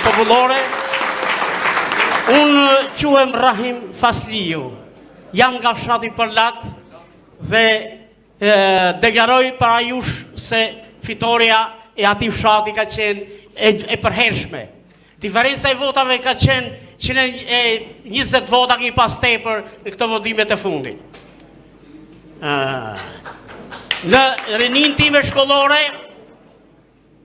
popullore. Unë quhem Rahim Fasliu, jam nga fshati Përlat dhe deklaroj para jush se fitoria e ati fshati ka qenë e përhershme. Diferenca e votave ka qenë 120 vota ki pas tepër në këto votimet e fundit. Në rinin time shkollore,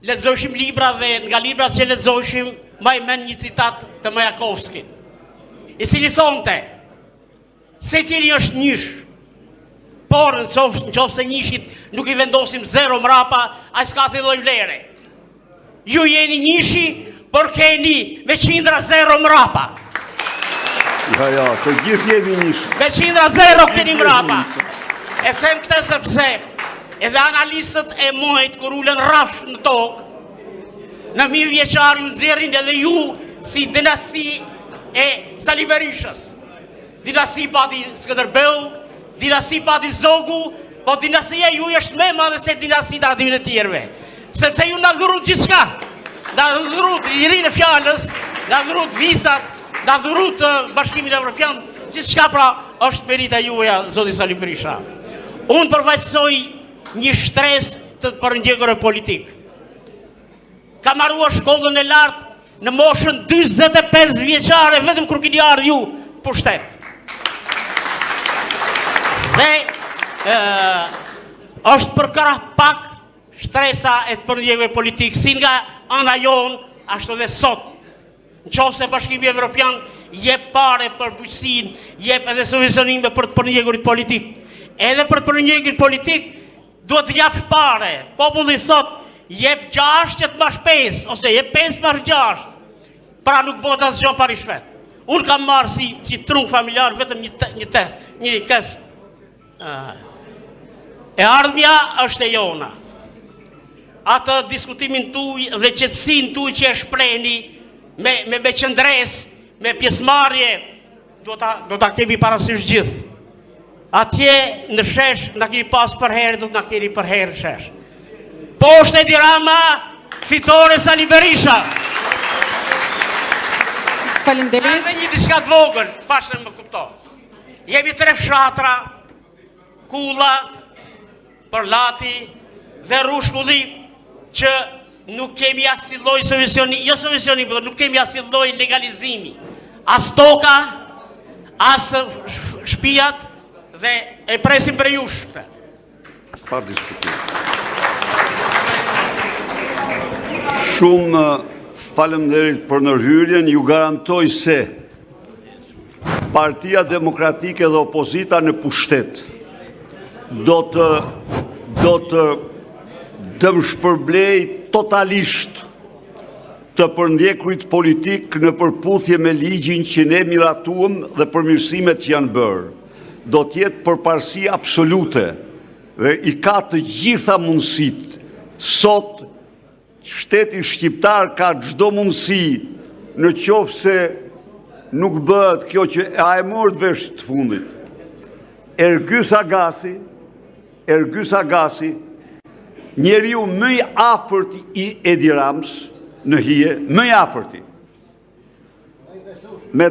lexojshim libra dhe nga librat që lexojshim, ma i men një citat të Majakovskit, i cili thonte, se cili është njësh, por në qofë se njëshit nuk i vendosim zero mrapa, a s'ka si doj vlere. Ju jeni njëshi, por keni me qindra zero mrapa. Ja, të gjithë jemi njëshi. Me qindra zero keni mrapa. E them këte sepse, edhe analistët e mojt kur ulen rafsh në tokë, në 1000 vjeqarë ju nëzirin edhe ju si dinasti e Sali Berishës. Dinasti pati Skënderbeu, dinasti pati Zogu, po dinastia ju është me madhe se dinasti të atimit e tjerve. Sepse ju nga dhurut gjithë shka, nga dhurut lirin e fjallës, nga dhurut visat, nga dhurut bashkimit evropian, gjithë shka pra është merita juja, zoti Sali Berisha. Unë përfaqësoj një shtres të përndjekore politikë. Ka marrua shkollën e lartë në moshën 45 vjeqare, vetëm kur kini ardhë ju pushtet. Dhe është përkara pak shtresa e të përndjekove politikë, si nga ana jonë, ashtu dhe sot. Në qofë se Bashkimi Evropian jep pare për bujqësin, jep edhe subvencionime për të përndjekurit politikë. Edhe për të përndjekurit politikë, duhet të japsh pare. Populli thot, jep 6 që të mash 5, ose jep 5 mash 6. Pra nuk bëhet asgjë pa rishpet. Unë kam marrë si trung familjar vetëm një kës. E ardhmja është e jona. Atë diskutimin tuj dhe qetësin tuj që e shprehni me qëndres, me pjesëmarrje, do ta kemi parasysh gjithë. Atje në shesh në kemi pas për herë, do të në kemi për herë shesh. Poshtë Edi Rama, fitore Sali Berisha. Faleminderit. Në një diska të vogël, pashtë në më kupto. Jemi 3 fshatra, Kulla, Përlati dhe Rushkulli, që nuk kemi asnjë lloj subvencioni, jo subvencioni, por nuk kemi asnjë lloj legalizimi. As toka, as shtëpiat, dhe e presim për jush këtë. Pa diskutim. Shumë faleminderit për ndërhyrjen, ju garantoj se Partia Demokratike dhe opozita në pushtet do të dëmshpërblej totalisht të përndjekurit politik në përputhje me ligjin që ne miratuam dhe përmirësimet që janë bërë. Do tjetë përparësi absolute dhe i ka të gjitha mundësit. Sot, shteti shqiptar ka çdo mundësi në qoftë se nuk bëhet kjo që a e morë të vesh të fundit. Ergjys Agasi, njeriu më i afërt i Edi Ramës në hije, më i afërti. Me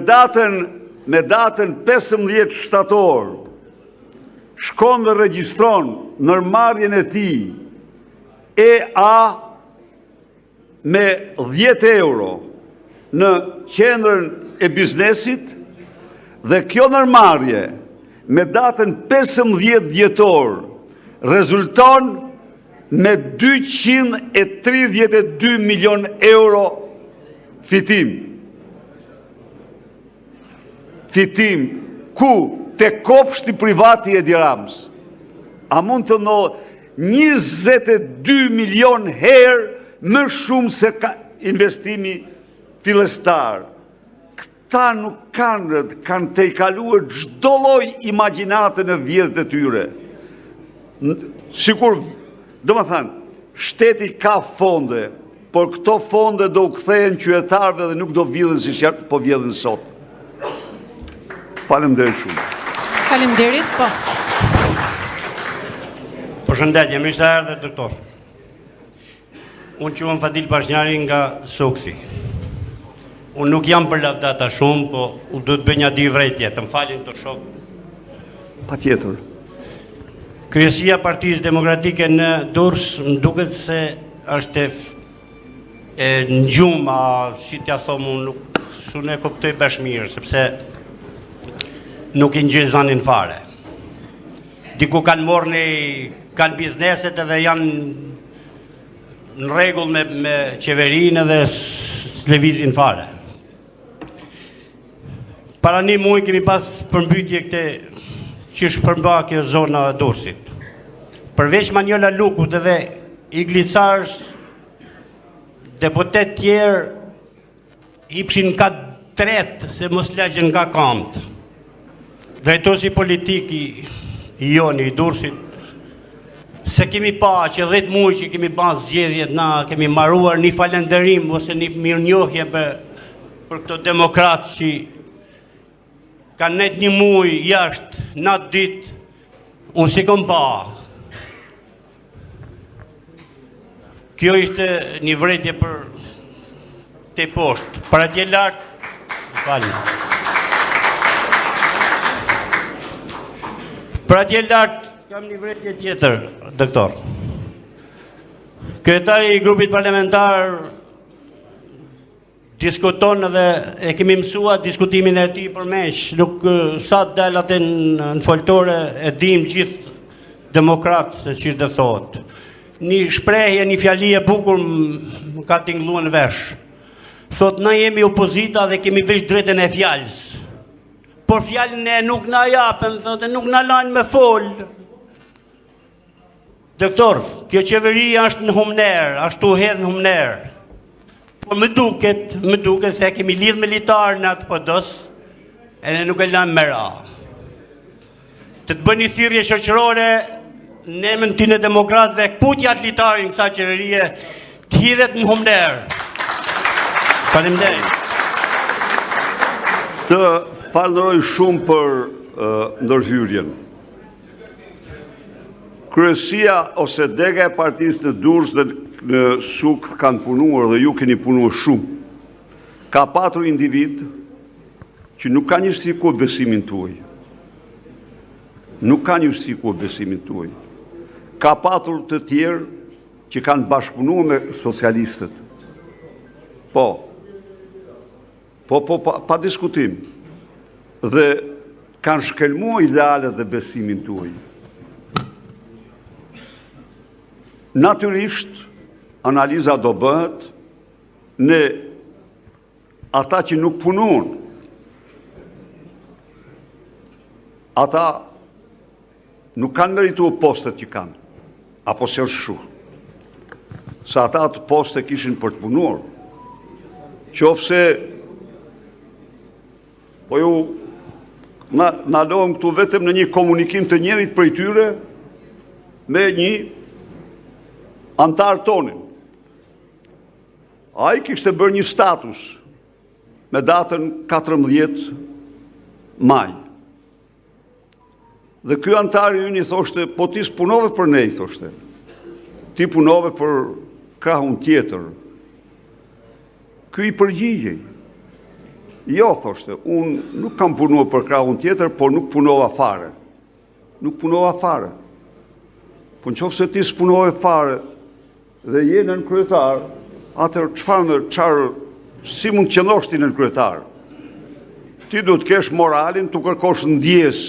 datën 15 shtator, shkon dhe regjistron ndërmarrjen e tij EA me 10 euro në qendrën e biznesit dhe kjo ndërmarrje me datën 15 dhjetor rezulton me 232 milion euro fitim. Fitim, ku te kopshti privati Edi Ramës. A mund të në 22 milion herë më shumë se ka investimi fillestar. Këta nuk kanë të i kaluar çdo lloj imagjinate në vjetët e tyre. Sikur, do më thanë, shteti ka fonde, por këto fonde do u kthehen qytetarëve dhe nuk do vjedhin si po vjedhin sot. Faleminderit shumë. Faleminderit, po. Përshëndetje, mirë se erdhe doktor. Unë quhem Fadil Pashnjari nga Soksi. Unë nuk jam për lavdata shumë, po u do të bëj një dy vrejtje, të më falin të shok. Patjetër. Kryesia e Partisë Demokratike në Durrës më duket se është e ngjumë, si t'ja them unë, nuk s'unë e kuptoj bash mirë, sepse nuk i ngjej zanin fare. Diku kanë bizneset edhe janë në rregull me qeverinë edhe s'lëvizin fare. Para një muaj kemi pas përmbytje këte që shpërmba kjo zona e Durrësit. Përveç Manjola Lukut edhe Iglicars, deputet tjerë ipshin ka tret se mos lagjen nga kamët. Drejtosi politik i joni i Durrësit, se kemi pa që 10 muaj që kemi ba zgjedhjet, na kemi marruar një falenderim ose një mirënjohje për këto demokratë që kanë net një muaj jashtë, natë ditë, unë si kom pa. Kjo ishte një vrejtje për te poshtë. Për atje lartë, falë. Për atje lartë, kam një vrejtje tjetër, doktor. Kryetari i grupit parlamentar diskuton edhe e kemi mësua diskutimin e tij përmesh, nuk sa të dal atë në foltore e dim gjithë demokratë se ç'i do thotë. Një shprehje, një fjali e bukur më ka tingëlluar në vesh. Thot, na jemi opozita dhe kemi veç drejtën e fjalës. Por fjalën e nuk na japen, thotë, nuk na lajnë me fol. Doktor, kjo qeveria është në humner, ashtu hedh në humner. Por më duket se kemi lidh militar në atë podos, edhe nuk e lajmë me ra. Të bëni thirrje shoqërore në emrin tim e demokratëve, këputja të litarin kësa qeverie të hidhet në humner. Faleminderit. Të falenderoj shumë për ndërhyrjen. Kryesia ose dega e partisë në Durrës dhe në Shuk kanë punuar dhe ju keni punuar shumë. Ka patur individ që nuk kanë justifikuar besimin tuaj. Nuk kanë justifikuar besimin tuaj. Ka patur të tjerë që kanë bashkëpunuar me socialistët. Pa diskutim. Dhe kanë shkelmuar idealet dhe besimin tuaj. Natyrisht, analiza do bëhet në ata që nuk punon. Ata nuk kanë merituar postet që kanë, apo se është shu. Sa ata atë poste kishin për të punuar. Qofse, po ju na lojmë këtu vetëm në një komunikim të njerit për i tyre me një antar tonin. A i kishte bërë një status me datën 14 maj. Dhe ky antari unë i thoshte, po ti s'punove për ne, i thoshte. Ti punove për krahun tjetër. Ky i përgjigjej. Jo, thoshte, unë nuk kam punuar për krahun tjetër, por nuk punova fare. Nuk punova fare. Po në qofë se ti s'punove fare, dhe je nën kryetar, atër si mund të qëndrosh ti nën kryetar? Ti du të kesh moralin të kërkosh ndjes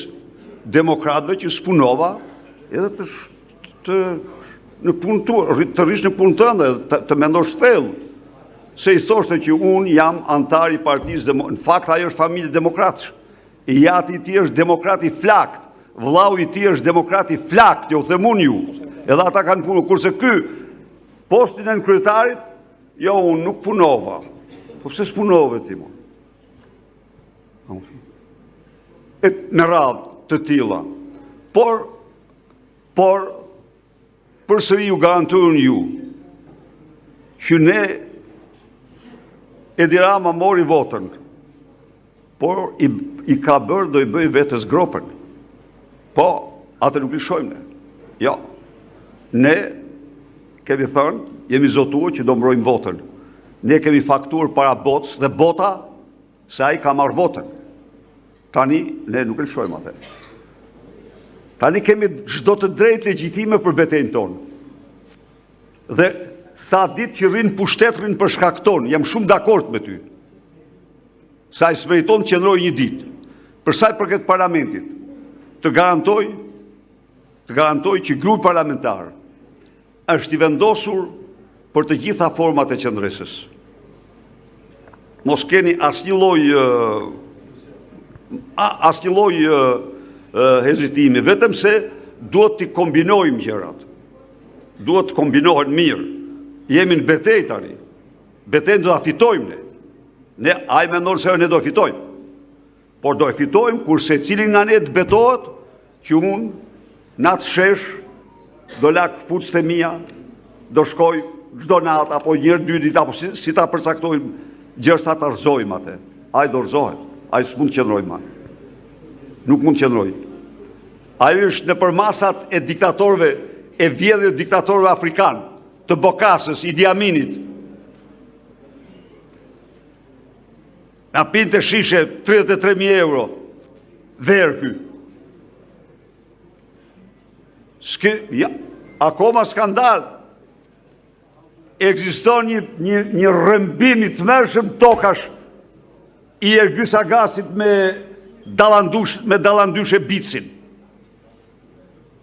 demokratëve që s'punova, edhe të rish në punë tënde, të mendosh thellë. Se i thoshte që unë jam antar i partisë, në fakt ajo është familje demokratësh. I jati i ti është demokrati flakt, vllau i ti është demokrati flakt, jo themun ju. Edhe ata kanë punu, kurse ky postin e në kryetarit, jo, unë nuk punova. Po pëse s'punove ti, mo? Me radhë të tilla. Por, përsëri ju garantojnë ju, që ne Edi Rama mori votën, por i ka bërë do i bëj vetës gropën. Po, atë nuk i shojmë ne. Jo, ne kemi thënë, jemi zotuar që do mbrojmë votën. Ne kemi faktur para botës dhe bota se ai ka marrë votën. Tani ne nuk e lëshojmë atë. Tani kemi çdo të drejtë legjitime për betejën tonë. Dhe sa ditë që rrinë pushtet rrinë për shkak tonë, jam shumë dakord me ty. Sa i meriton të qëndroj një ditë. Për sa i përket parlamentit, të garantoj që grupi parlamentar është i vendosur për të gjitha format e qëndresës. Mos keni asnjë lloj hezitimi, vetëm se duhet të kombinojmë gjërat. Duhet të kombinohen mirë. Jemi në betejë tani. Betejën do ta fitojmë ne. Ne ai mendon se ne do fitojmë. Por do e fitojmë kur secili nga ne të betohet që unë natë shesh do lak fucët e mia, do shkoj çdo natë apo një herë dy ditë apo si ta përcaktojmë gjërsa ta rrëzojmë atë. Ai do rrëzohet. Ai s'mund të qëndrojë më. Nuk mund të qëndrojë. Ai është nëpër masat e diktatorëve, e vjedhjes diktatorëve afrikan, të Bokasës, Idi Aminit. Na pinte shishe 33.000 euro. Verë ky. Ja, akoma skandal. Ekziston një rrëmbim i tmerrshëm tokash i Ergjys Agasit me dallandush e Bicin.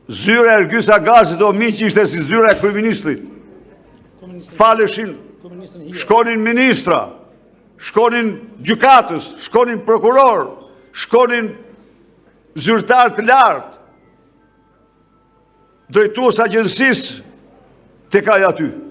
Zyra e Ergjys Agasit o miq ishte si zyra e kryeministrit. Faleshin, shkonin ministra, shkonin gjykatës, shkonin prokuror, shkonin zyrtar të lartë, drejtues agjencisë tek ai aty.